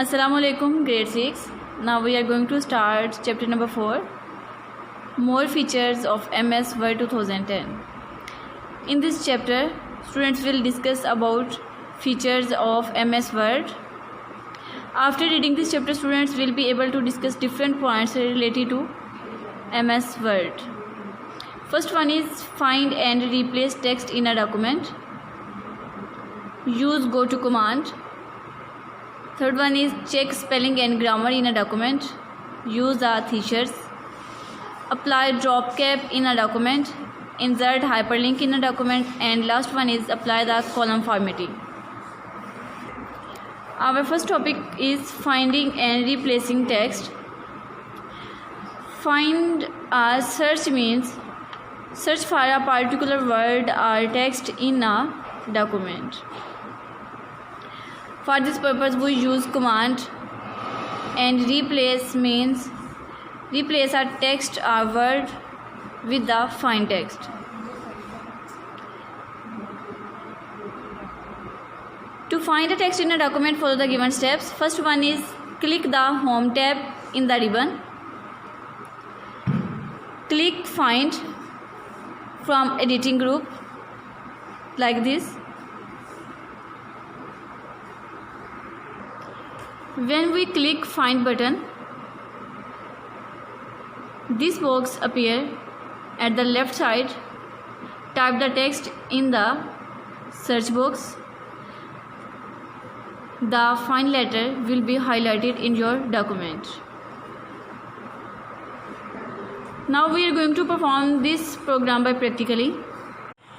Assalamualaikum, grade 6. Now we are going to start chapter number 4, more features of MS Word 2010. In this chapter, students will discuss about features of MS Word. After reading this chapter, students will be able to discuss different points related to MS Word. First one is find and replace text in a document. Use go to command. Third one is check spelling and grammar in a document. Use the thesaurus. Apply drop cap in a document. Insert hyperlink in a document. And last one is apply the column formatting. Our first topic is finding and replacing text. Find a search means search for a particular word or text in a document. For this purpose, we use command, and replace means replace a text or word with the find text. To find a text in a document, follow the given steps. First one is click the Home tab in the ribbon. Click Find from Editing group like this. When we click Find button, this box appears at the left side. Type the text in the search box. The find letter will be highlighted in your document. Now we are going to perform this program by practically.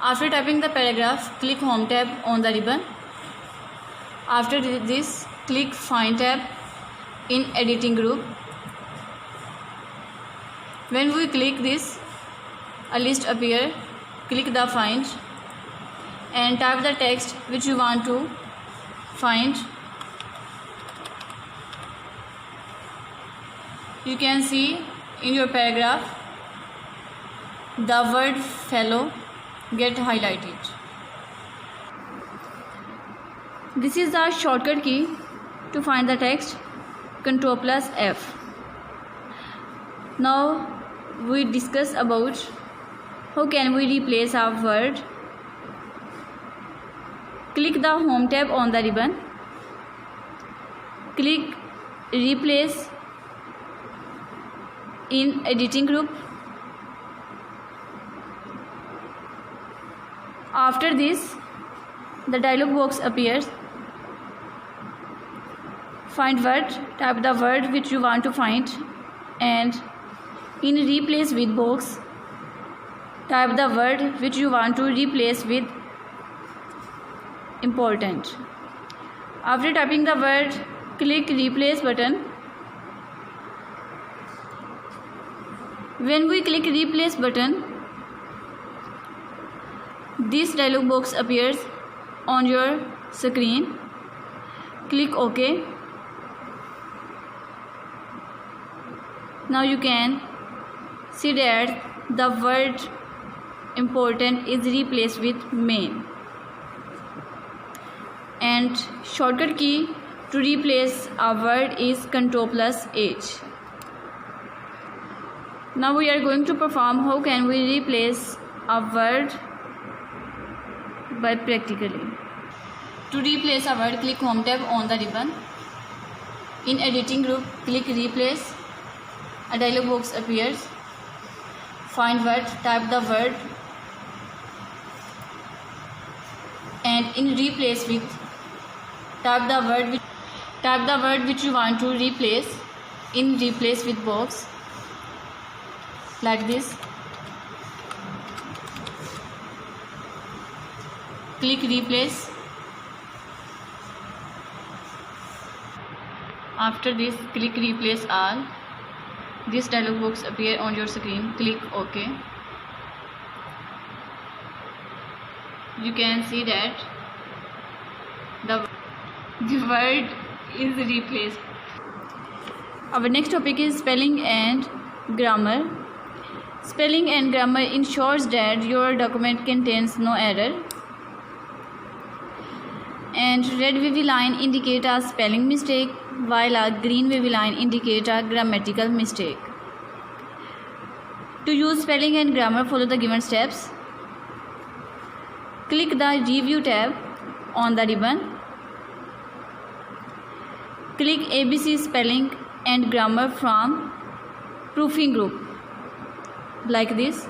After typing the paragraph, click Home tab on the ribbon. After this, click Find tab in Editing group. When we click this, a list appears. Click the Find and type the text which you want to find. You can see in your paragraph the word fellow get highlighted. This is the shortcut key to find the text, Ctrl+F. Now we discuss about how can we replace our word. Click the Home tab on the ribbon. Click Replace in Editing group. After this, the dialog box appears. Find word, type the word which you want to find, and in replace with box, type the word which you want to replace with important. After typing the word, click Replace button. When we click Replace button, this dialog box appears on your screen. Click OK. Now you can see that the word important is replaced with main. And shortcut key to replace a word is Ctrl+H. Now we are going to perform how can we replace a word by practically. To replace a word, click Home tab on the ribbon. In Editing group, click Replace. A dialog box appears. Find word, type the word, and in replace with, type the word which you want to replace in replace with box like this. Click Replace. After this, click Replace all. This dialog box appears on your screen. Click OK. You can see that the word is replaced. Our next topic is spelling and grammar. Spelling and grammar ensures that your document contains no error. and red wavy line indicate a spelling mistake, while a green wavy line indicate a grammatical mistake. To use spelling and grammar, follow the given steps. Click the Review tab on the ribbon. Click ABC Spelling and Grammar from Proofing Group, like this.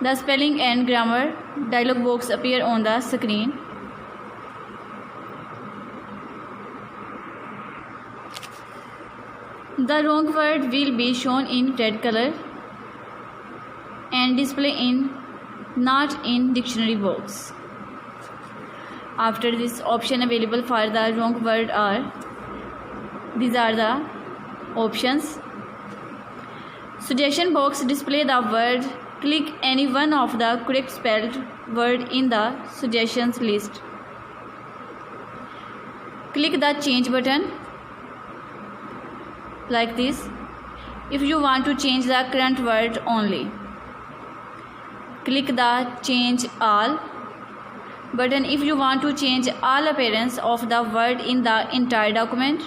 The spelling and grammar dialog box appear on the screen. The wrong word will be shown in red color and display in Not in Dictionary box. After this, option available for the wrong word are, these are the options. Suggestion box display the word. Click any one of the correct spelled word in the suggestions list. Click the change button, like this, if you want to change the current word only. Click the change all button if you want to change all appearance of the word in the entire document.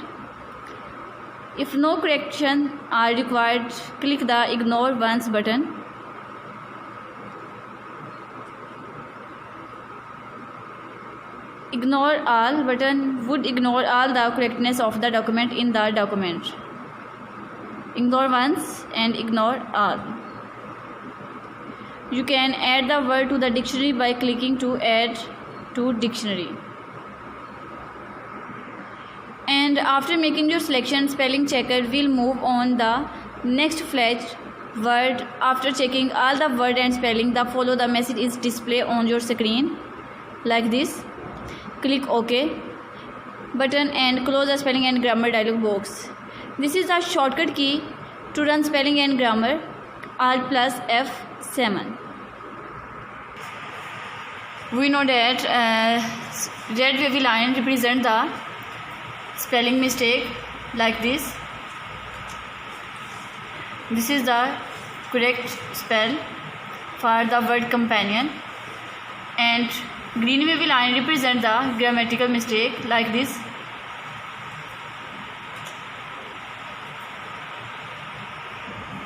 If no correction are required, click the ignore once button. Ignore all button would ignore all the correctness of the document in the document. Ignore once and ignore all. You can add the word to the dictionary by clicking to add to dictionary. And after making your selection, spelling checker will move on the next fetched word. After checking all the word and spelling, the follow the message is displayed on your screen, like this. Click OK button and close the spelling and grammar dialog box. This is a shortcut key to run spelling and grammar, Alt plus F7. We know that red wavy line represent the spelling mistake, like this. This is the correct spell for the word companion, and green wavy line represent the grammatical mistake, like this.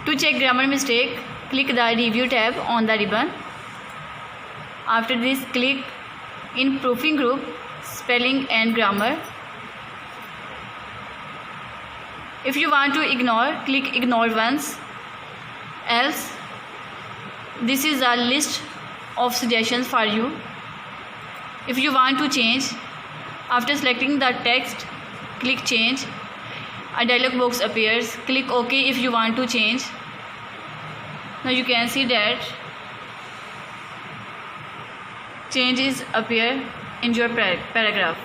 To check grammar mistake, click the Review tab on the ribbon. After this, click in Proofing Group, Spelling and Grammar. If you want to ignore, click Ignore once. Else, this is a list of suggestions for you. If you want to change, after selecting the text, click Change. A dialog box appears. Click OK if you want to change. Now you can see that changes appear in your paragraph.